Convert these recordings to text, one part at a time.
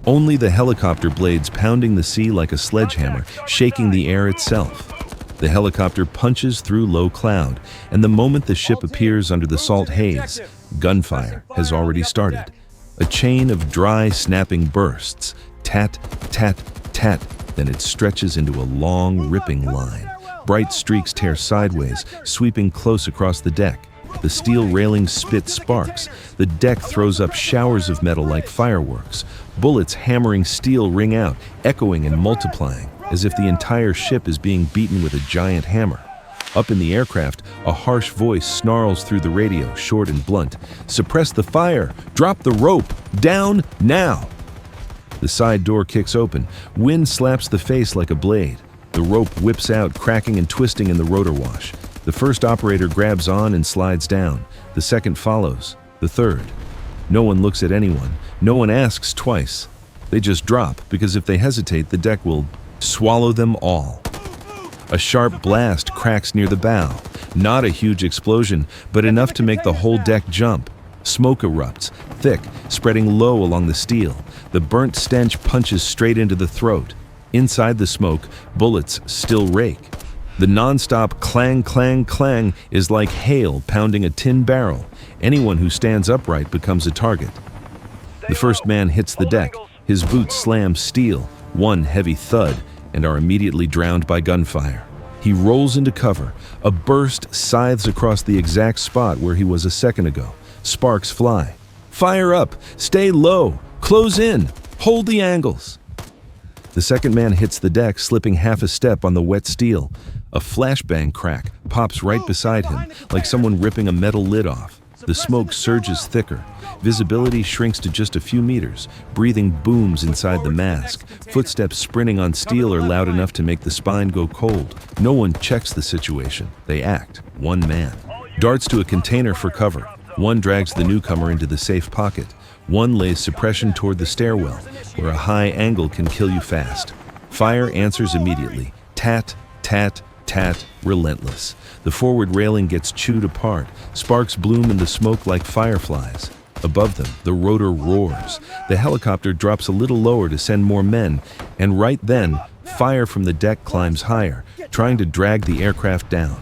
Only the helicopter blades pounding the sea like a sledgehammer, shaking the air itself. The helicopter punches through low cloud, and the moment the ship appears under the salt haze, gunfire has already started. A chain of dry, snapping bursts. Tat, tat, tat. Then it stretches into a long, ripping line. Bright streaks tear sideways, sweeping close across the deck. The steel railings spit sparks. The deck throws up showers of metal like fireworks. Bullets hammering steel ring out, echoing and multiplying, as if the entire ship is being beaten with a giant hammer. Up in the aircraft, a harsh voice snarls through the radio, short and blunt. "Suppress the fire! Drop the rope! Down now!" The side door kicks open. Wind slaps the face like a blade. The rope whips out, cracking and twisting in the rotor wash. The first operator grabs on and slides down. The second follows. The third. No one looks at anyone. No one asks twice. They just drop, because if they hesitate, the deck will swallow them all. A sharp blast cracks near the bow. Not a huge explosion, but enough to make the whole deck jump. Smoke erupts, thick, spreading low along the steel. The burnt stench punches straight into the throat. Inside the smoke, bullets still rake. The nonstop clang, clang, clang is like hail pounding a tin barrel. Anyone who stands upright becomes a target. The first man hits the deck. His boots slam steel, one heavy thud, and are immediately drowned by gunfire. He rolls into cover. A burst scythes across the exact spot where he was a second ago. Sparks fly. Fire up! Stay low! Close in! Hold the angles! The second man hits the deck, slipping half a step on the wet steel. A flashbang crack pops right beside him, like someone ripping a metal lid off. The smoke surges thicker. Visibility shrinks to just a few meters. Breathing booms inside the mask. Footsteps sprinting on steel are loud enough to make the spine go cold. No one checks the situation. They act. One man darts to a container for cover. One drags the newcomer into the safe pocket. One lays suppression toward the stairwell, where a high angle can kill you fast. Fire answers immediately. Tat, tat, tat, relentless. The forward railing gets chewed apart. Sparks bloom in the smoke like fireflies. Above them, the rotor roars. The helicopter drops a little lower to send more men, and right then, fire from the deck climbs higher, trying to drag the aircraft down.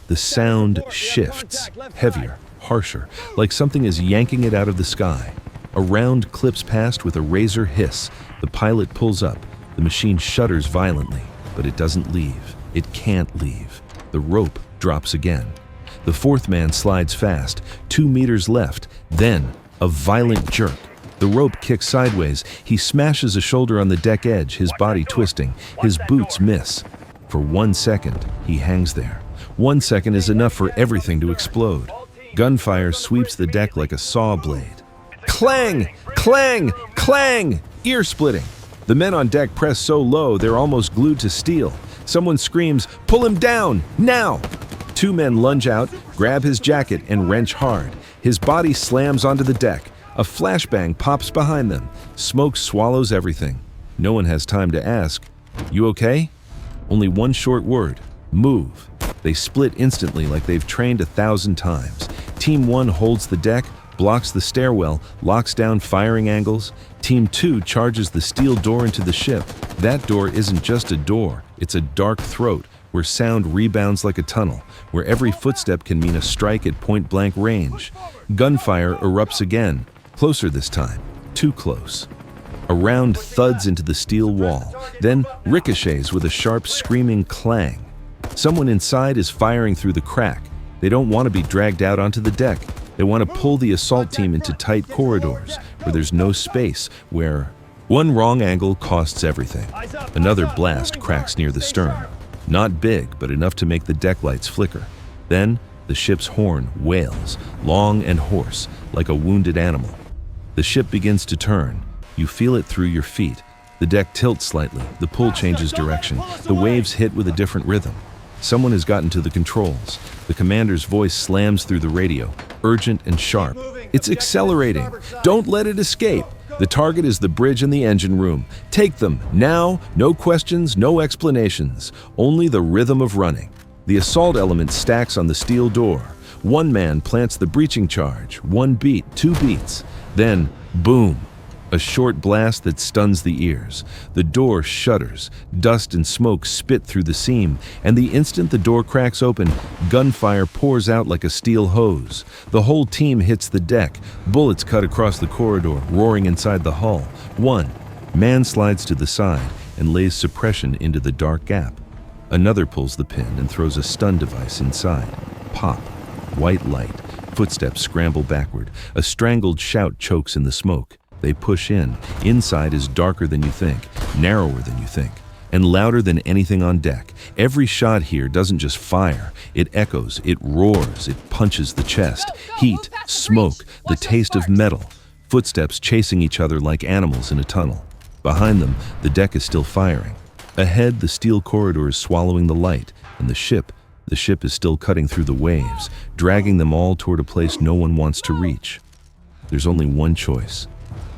The sound shifts, heavier, harsher, like something is yanking it out of the sky. A round clips past with a razor hiss. The pilot pulls up. The machine shudders violently, but it doesn't leave. It can't leave. The rope drops again. The fourth man slides fast. 2 meters left. Then, a violent jerk. The rope kicks sideways. He smashes a shoulder on the deck edge, his body twisting. His boots miss. For 1 second, he hangs there. 1 second is enough for everything to explode. Gunfire sweeps the deck like a saw blade. Clang! Clang! Clang! Ear-splitting. The men on deck press so low they're almost glued to steel. Someone screams, "Pull him down! Now!" 2 men lunge out, grab his jacket, and wrench hard. His body slams onto the deck. A flashbang pops behind them. Smoke swallows everything. No one has time to ask, "You okay?" Only one short word, "Move." They split instantly like they've trained 1,000 times. Team 1 holds the deck, blocks the stairwell, locks down firing angles. Team 2 charges the steel door into the ship. That door isn't just a door, it's a dark throat where sound rebounds like a tunnel, where every footstep can mean a strike at point-blank range. Gunfire erupts again, closer this time, too close. A round thuds into the steel wall, then ricochets with a sharp screaming clang. Someone inside is firing through the crack. They don't want to be dragged out onto the deck. They want to pull the assault team into tight corridors where there's no space, where one wrong angle costs everything. Another blast cracks near the stern. Not big, but enough to make the deck lights flicker. Then the ship's horn wails, long and hoarse, like a wounded animal. The ship begins to turn. You feel it through your feet. The deck tilts slightly. The pull changes direction. The waves hit with a different rhythm. Someone has gotten to the controls. The commander's voice slams through the radio, urgent and sharp. "It's accelerating. Don't let it escape. The target is the bridge and the engine room. Take them, now, no questions, no explanations. Only the rhythm of running." The assault element stacks on the steel door. One man plants the breaching charge. 1 beat, 2 beats. Then, boom. A short blast that stuns the ears. The door shudders. Dust and smoke spit through the seam, and the instant the door cracks open, gunfire pours out like a steel hose. The whole team hits the deck. Bullets cut across the corridor, roaring inside the hull. One man slides to the side and lays suppression into the dark gap. Another pulls the pin and throws a stun device inside. Pop. White light. Footsteps scramble backward. A strangled shout chokes in the smoke. They push in. Inside is darker than you think, narrower than you think, and louder than anything on deck. Every shot here doesn't just fire. It echoes, it roars, it punches the chest. Heat, smoke, the taste of metal. Footsteps chasing each other like animals in a tunnel. Behind them, the deck is still firing. Ahead, the steel corridor is swallowing the light, and the ship is still cutting through the waves, dragging them all toward a place no one wants to reach. There's only one choice.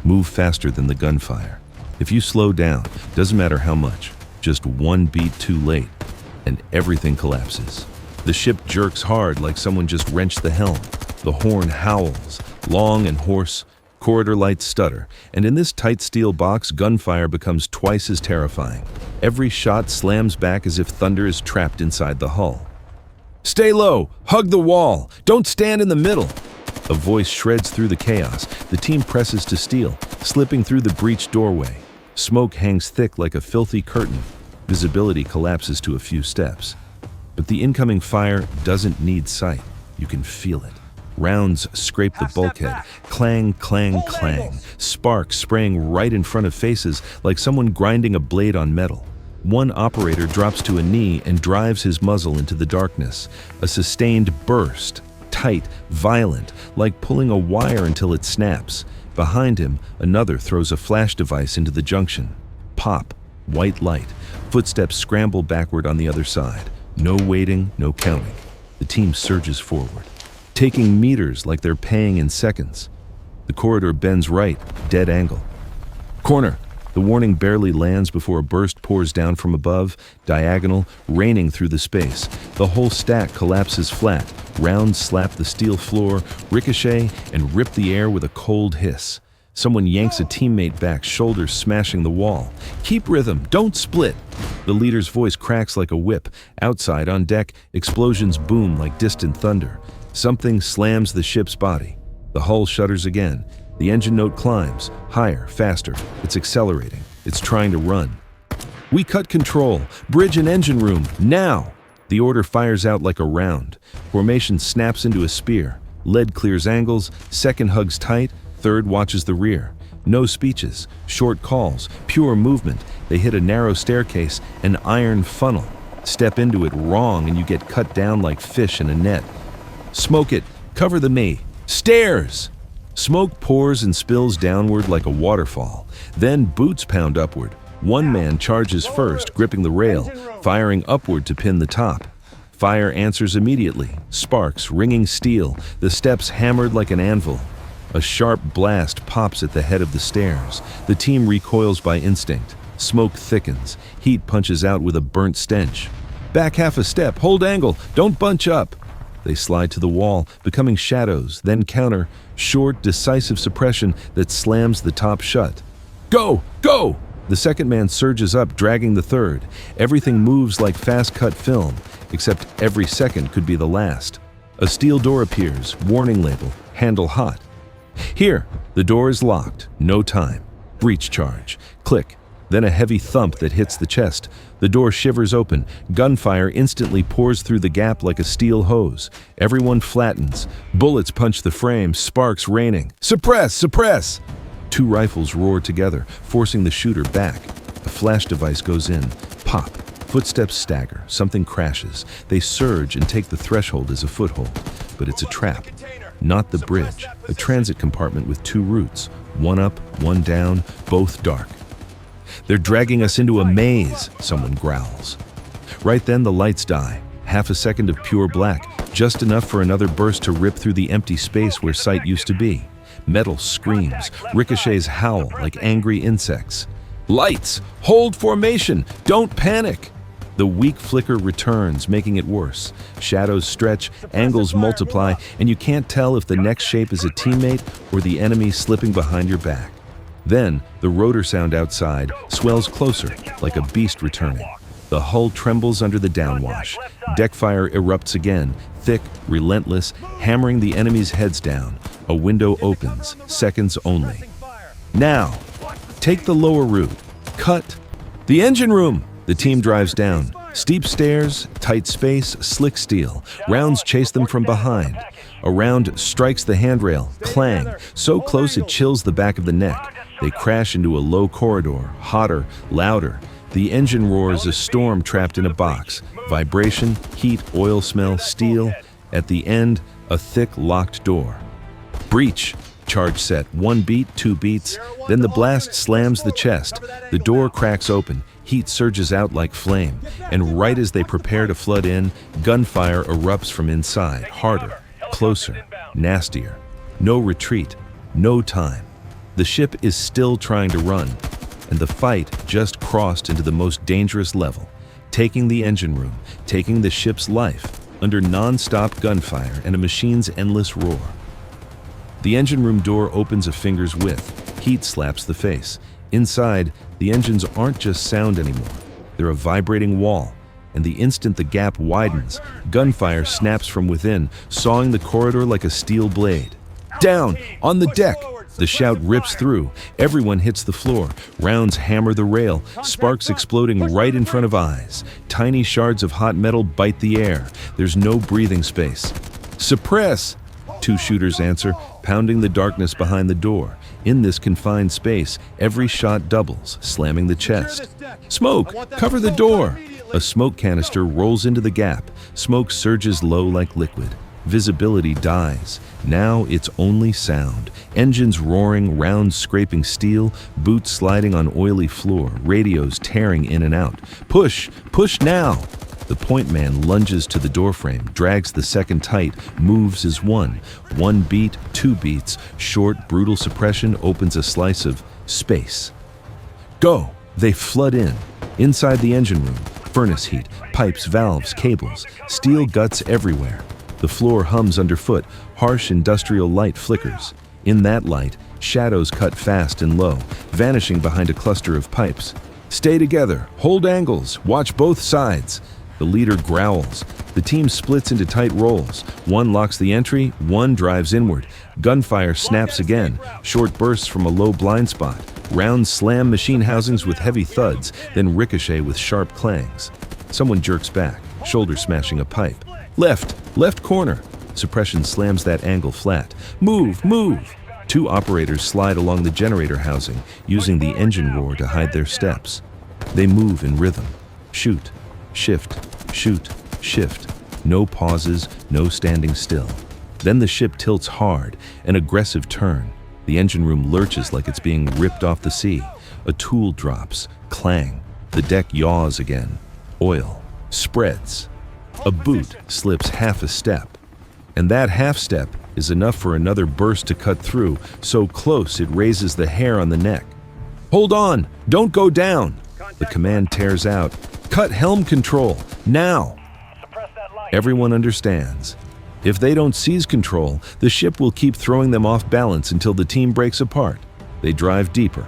Move faster than the gunfire. If you slow down, doesn't matter how much, just one beat too late, and everything collapses. The ship jerks hard like someone just wrenched the helm. The horn howls, long and hoarse, corridor lights stutter, and in this tight steel box, gunfire becomes twice as terrifying. Every shot slams back as if thunder is trapped inside the hull. Stay low! Hug the wall! Don't stand in the middle! A voice shreds through the chaos. The team presses to steel, slipping through the breached doorway. Smoke hangs thick like a filthy curtain. Visibility collapses to a few steps. But the incoming fire doesn't need sight. You can feel it. Rounds scrape the bulkhead. Clang, clang, clang. Sparks spraying right in front of faces like someone grinding a blade on metal. One operator drops to a knee and drives his muzzle into the darkness. A sustained burst. Tight, violent, like pulling a wire until it snaps. Behind him, another throws a flash device into the junction. Pop, white light. Footsteps scramble backward on the other side. No waiting, no counting. The team surges forward, taking meters like they're paying in seconds. The corridor bends right, dead angle. Corner! The warning barely lands before a burst pours down from above, diagonal, raining through the space. The whole stack collapses flat. Rounds slap the steel floor, ricochet, and rip the air with a cold hiss. Someone yanks a teammate back, shoulders smashing the wall. Keep rhythm, don't split. The leader's voice cracks like a whip. Outside, on deck, explosions boom like distant thunder. Something slams the ship's body. The hull shudders again. The engine note climbs, higher, faster. It's accelerating. It's trying to run. We cut control. Bridge and engine room, now! The order fires out like a round. Formation snaps into a spear. Lead clears angles, second hugs tight, third watches the rear. No speeches, short calls, pure movement. They hit a narrow staircase, an iron funnel. Step into it wrong and you get cut down like fish in a net. Smoke it, cover the me. Stairs! Smoke pours and spills downward like a waterfall. Then boots pound upward. One man charges first, gripping the rail, firing upward to pin the top. Fire answers immediately. Sparks, ringing steel, the steps hammered like an anvil. A sharp blast pops at the head of the stairs. The team recoils by instinct. Smoke thickens. Heat punches out with a burnt stench. Back half a step, hold angle, don't bunch up. They slide to the wall, becoming shadows, then counter, short, decisive suppression that slams the top shut. Go! Go! The second man surges up, dragging the third. Everything moves like fast-cut film, except every second could be the last. A steel door appears, warning label, handle hot. Here, the door is locked, no time. Breach charge, click, then a heavy thump that hits the chest. The door shivers open. Gunfire instantly pours through the gap like a steel hose. Everyone flattens. Bullets punch the frame, sparks raining. Suppress! Suppress! Two rifles roar together, forcing the shooter back. A flash device goes in. Pop. Footsteps stagger. Something crashes. They surge and take the threshold as a foothold. But it's a trap. Not the bridge. A transit compartment with two routes. One up, one down, both dark. They're dragging us into a maze, someone growls. Right then the lights die. Half a second of pure black, just enough for another burst to rip through the empty space where sight used to be. Metal screams, ricochets howl like angry insects. Lights! Hold formation! Don't panic! The weak flicker returns, making it worse. Shadows stretch, angles multiply, and you can't tell if the next shape is a teammate or the enemy slipping behind your back. Then, the rotor sound outside swells closer, like a beast returning. The hull trembles under the downwash. Deck fire erupts again, thick, relentless, hammering the enemy's heads down. A window opens, seconds only. Now, take the lower route. Cut. The engine room! The team drives down. Steep stairs, tight space, slick steel. Rounds chase them from behind. A round strikes the handrail, clang, so close it chills the back of the neck. They crash into a low corridor, hotter, louder. The engine roars a storm trapped in a box. Vibration, heat, oil smell, steel. At the end, a thick, locked door. Breach. Charge set. 1 beat, 2 beats. Then the blast slams the chest. The door cracks open. Heat surges out like flame. And right as they prepare to flood in, gunfire erupts from inside. Harder, closer, nastier. No retreat. No time. The ship is still trying to run. And the fight just crossed into the most dangerous level. Taking the engine room. Taking the ship's life. Under non-stop gunfire and a machine's endless roar. The engine room door opens a finger's width. Heat slaps the face. Inside, the engines aren't just sound anymore. They're a vibrating wall. And the instant the gap widens, gunfire snaps from within, sawing the corridor like a steel blade. Down! On the deck! The shout rips through. Everyone hits the floor. Rounds hammer the rail, sparks exploding right in front of eyes. Tiny shards of hot metal bite the air. There's no breathing space. Suppress! 2 shooters answer, pounding the darkness behind the door. In this confined space, every shot doubles, slamming the chest. Smoke! Cover the door! A smoke canister rolls into the gap. Smoke surges low like liquid. Visibility dies. Now it's only sound. Engines roaring, rounds scraping steel, boots sliding on oily floor, radios tearing in and out. Push! Push now! The point man lunges to the doorframe, drags the second tight, moves as one. 1 beat, 2 beats, short, brutal suppression opens a slice of space. Go! They flood in. Inside the engine room, furnace heat, pipes, valves, cables, steel guts everywhere. The floor hums underfoot, harsh industrial light flickers. In that light, shadows cut fast and low, vanishing behind a cluster of pipes. Stay together, hold angles, watch both sides. The leader growls. The team splits into tight rolls. One locks the entry, one drives inward. Gunfire snaps again, short bursts from a low blind spot. Rounds slam machine housings with heavy thuds, then ricochet with sharp clangs. Someone jerks back, shoulder smashing a pipe. Left corner. Suppression slams that angle flat. Move! 2 operators slide along the generator housing, using the engine roar to hide their steps. They move in rhythm. Shoot, shift, shoot, shift. No pauses, no standing still. Then the ship tilts hard, an aggressive turn. The engine room lurches like it's being ripped off the sea. A tool drops, clang. The deck yaws again. Oil spreads. A boot slips half a step. And that half step is enough for another burst to cut through, so close it raises the hair on the neck. Hold on! Don't go down! The command tears out. Cut helm control, now! Everyone understands. If they don't seize control, the ship will keep throwing them off balance until the team breaks apart. They drive deeper.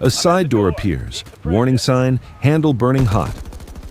A side door appears. Warning sign, handle burning hot.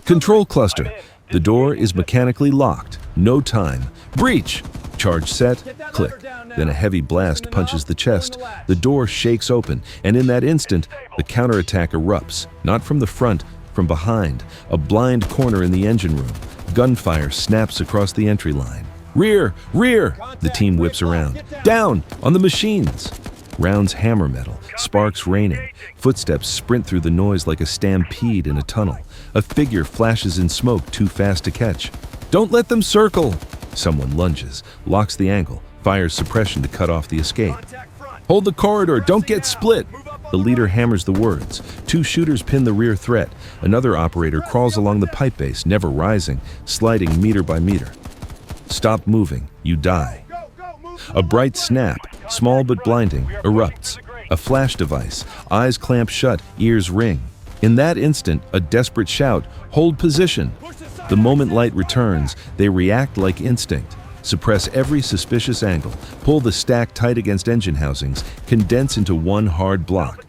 Control cluster. The door is mechanically locked. No time. Breach! Charge set, click. Then a heavy blast punches the chest. The door shakes open, and in that instant, the counterattack erupts. Not from the front, from behind. A blind corner in the engine room. Gunfire snaps across the entry line. Rear! The team whips around. Down! On the machines! Rounds hammer metal, sparks raining. Footsteps sprint through the noise like a stampede in a tunnel. A figure flashes in smoke too fast to catch. Don't let them circle! Someone lunges, locks the angle, fires suppression to cut off the escape. Hold the corridor, don't get split! The leader hammers the words. 2 shooters pin the rear threat. Another operator crawls along the pipe base, never rising, sliding meter by meter. Stop moving, you die. A bright snap, small but blinding, erupts. A flash device, eyes clamp shut, ears ring. In that instant, a desperate shout, hold position. The moment light returns, they react like instinct. Suppress every suspicious angle, pull the stack tight against engine housings, condense into one hard block.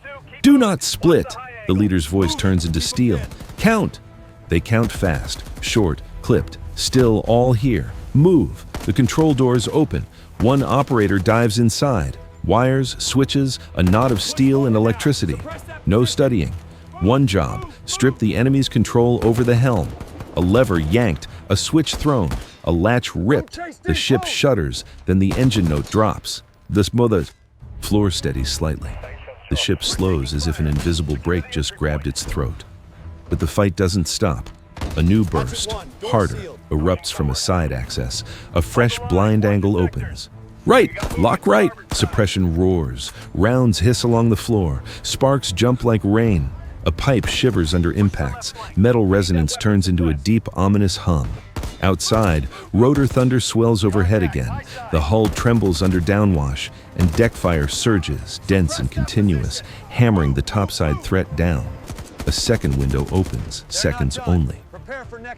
Do not split! The leader's voice turns into steel. Count! They count fast, short, clipped, still, all here. Move! The control doors open. One operator dives inside. Wires, switches, a knot of steel and electricity. No studying. One job, strip the enemy's control over the helm. A lever yanked, a switch thrown, a latch ripped. The ship shudders, then the engine note drops. The floor steadies slightly. The ship slows as if an invisible brake just grabbed its throat. But the fight doesn't stop. A new burst, harder, erupts from a side access. A fresh blind angle opens. Right! Lock right! Suppression roars. Rounds hiss along the floor. Sparks jump like rain. A pipe shivers under impacts. Metal resonance turns into a deep, ominous hum. Outside, rotor thunder swells overhead again. The hull trembles under downwash, and deck fire surges, dense and continuous, hammering the topside threat down. A second window opens, seconds only.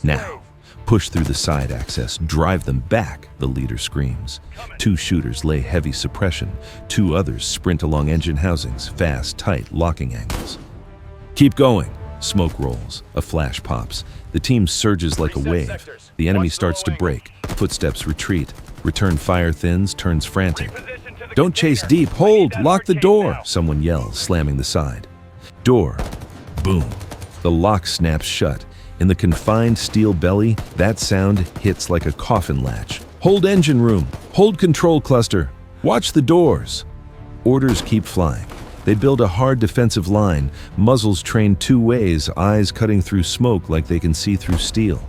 Now, push through the side access, drive them back, the leader screams. Two shooters lay heavy suppression. Two others sprint along engine housings, fast, tight, locking angles. Keep going. Smoke rolls. A flash pops. The team surges like a wave. The enemy starts to break. Footsteps retreat. Return fire thins, turns frantic. Don't chase deep. Hold! Lock the door! Someone yells, slamming the side. Door. Boom. The lock snaps shut. In the confined steel belly, that sound hits like a coffin latch. Hold engine room. Hold control cluster. Watch the doors. Orders keep flying. They build a hard defensive line, muzzles trained two ways, eyes cutting through smoke like they can see through steel.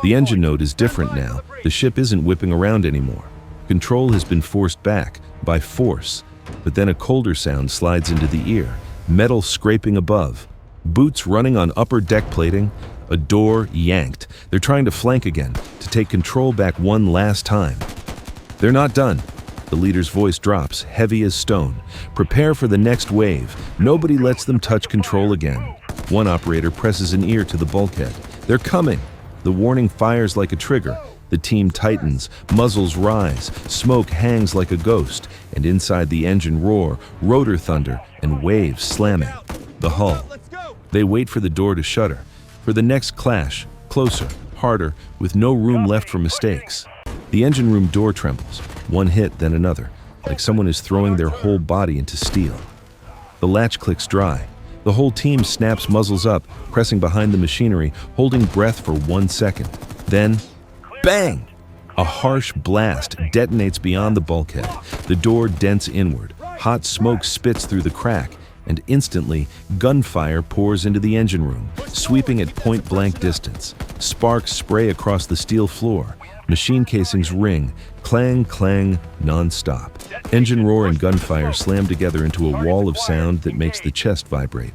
The engine note is different now. The ship isn't whipping around anymore. Control has been forced back, by force. But then a colder sound slides into the ear, metal scraping above. Boots running on upper deck plating, a door yanked. They're trying to flank again, to take control back one last time. They're not done. The leader's voice drops, heavy as stone. Prepare for the next wave. Nobody lets them touch control again. One operator presses an ear to the bulkhead. They're coming. The warning fires like a trigger. The team tightens, muzzles rise, smoke hangs like a ghost, and inside the engine roar, rotor thunder, and waves slamming. The hull. They wait for the door to shutter. For the next clash, closer, harder, with no room left for mistakes. The engine room door trembles, one hit then another, like someone is throwing their whole body into steel. The latch clicks dry. The whole team snaps muzzles up, pressing behind the machinery, holding breath for 1 second. Then, bang! A harsh blast detonates beyond the bulkhead. The door dents inward. Hot smoke spits through the crack, and instantly, gunfire pours into the engine room, sweeping at point-blank distance. Sparks spray across the steel floor. Machine casings ring, clang, clang, non-stop. Engine roar and gunfire slam together into a wall of sound that makes the chest vibrate.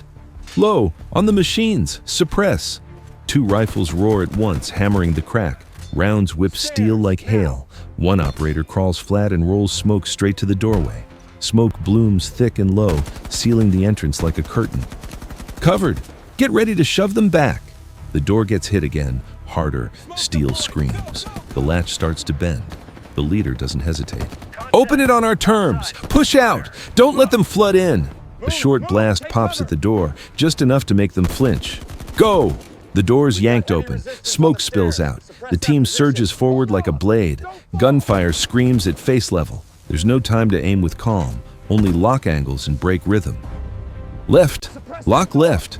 Low, on the machines, suppress. Two rifles roar at once, hammering the crack. Rounds whip steel like hail. One operator crawls flat and rolls smoke straight to the doorway. Smoke blooms thick and low, sealing the entrance like a curtain. Covered! Get ready to shove them back! The door gets hit again, harder, steel screams. The latch starts to bend. The leader doesn't hesitate. Open it on our terms! Push out! Don't let them flood in! A short blast pops at the door, just enough to make them flinch. Go! The door's yanked open. Smoke spills out. The team surges forward like a blade. Gunfire screams at face level. There's no time to aim with calm, only lock angles and break rhythm. Left, lock left.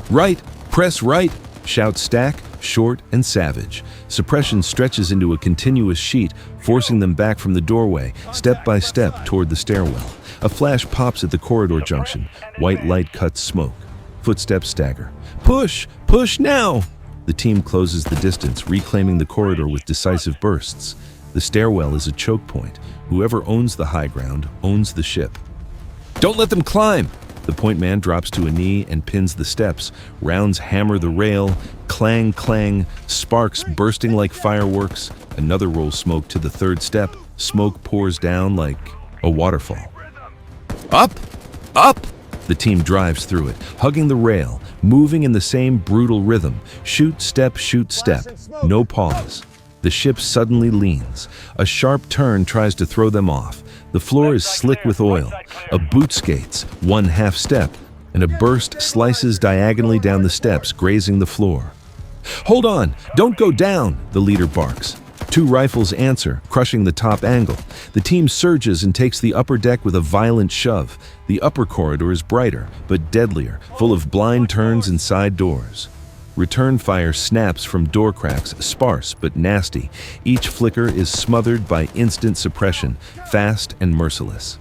Right, press right, shout stack, short and savage. Suppression stretches into a continuous sheet, forcing them back from the doorway, step by step toward the stairwell. A flash pops at the corridor junction. White light cuts smoke. Footsteps stagger. Push! Push now! The team closes the distance, reclaiming the corridor with decisive bursts. The stairwell is a choke point. Whoever owns the high ground owns the ship. Don't let them climb! The point man drops to a knee and pins the steps. Rounds hammer the rail. Clang, clang. Sparks bursting like fireworks. Another rolls smoke to the third step. Smoke pours down like a waterfall. Up! Up! The team drives through it, hugging the rail, moving in the same brutal rhythm. Shoot, step, no pause. The ship suddenly leans. A sharp turn tries to throw them off. The floor is slick with oil. A boot skates, one half step. and a burst slices diagonally down the steps, grazing the floor. "Hold on! Don't go down!" the leader barks. Two rifles answer, crushing the top angle. The team surges and takes the upper deck with a violent shove. The upper corridor is brighter, but deadlier, full of blind turns and side doors. Return fire snaps from door cracks, sparse but nasty. Each flicker is smothered by instant suppression, fast and merciless.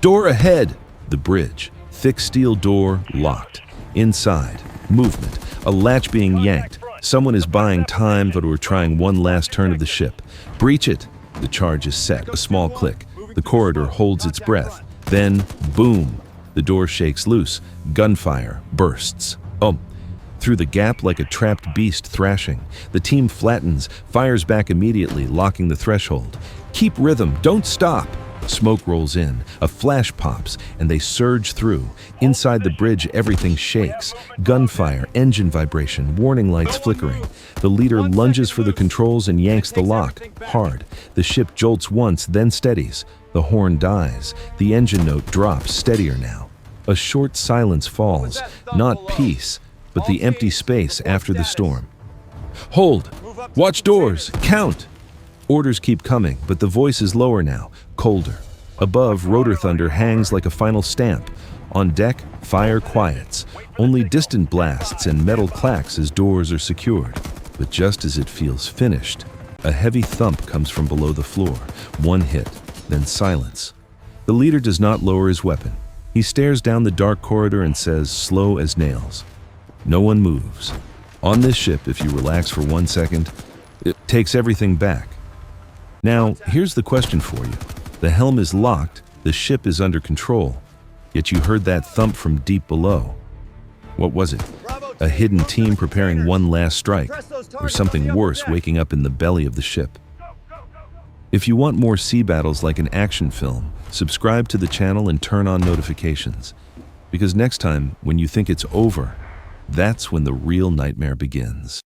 "Door ahead!" The bridge. Thick steel door locked. Inside, movement, a latch being yanked. Someone is buying time, but we're trying one last turn of the ship. "Breach it!" The charge is set, a small click. The corridor holds its breath. Then, boom! The door shakes loose. Gunfire bursts. Through the gap like a trapped beast thrashing. The team flattens, fires back immediately, locking the threshold. "Keep rhythm, don't stop!" Smoke rolls in, a flash pops, and they surge through. Inside the bridge, everything shakes. Gunfire, engine vibration, warning lights flickering. The leader lunges for the controls and yanks the lock, hard. The ship jolts once, then steadies. The horn dies. The engine note drops, steadier now. A short silence falls, not peace, but the empty space after the storm. "Hold! Watch doors! Count!" Orders keep coming, but the voice is lower now, colder. Above, rotor thunder hangs like a final stamp. On deck, fire quiets. Only distant blasts and metal clacks as doors are secured. But just as it feels finished, a heavy thump comes from below the floor. One hit, then silence. The leader does not lower his weapon. He stares down the dark corridor and says, slow as nails, "No one moves. On this ship, if you relax for 1 second, it takes everything back." Now, here's the question for you. The helm is locked, the ship is under control, yet you heard that thump from deep below. What was it? A hidden team preparing one last strike, or something worse waking up in the belly of the ship? If you want more sea battles like an action film, subscribe to the channel and turn on notifications. Because next time, when you think it's over, that's when the real nightmare begins.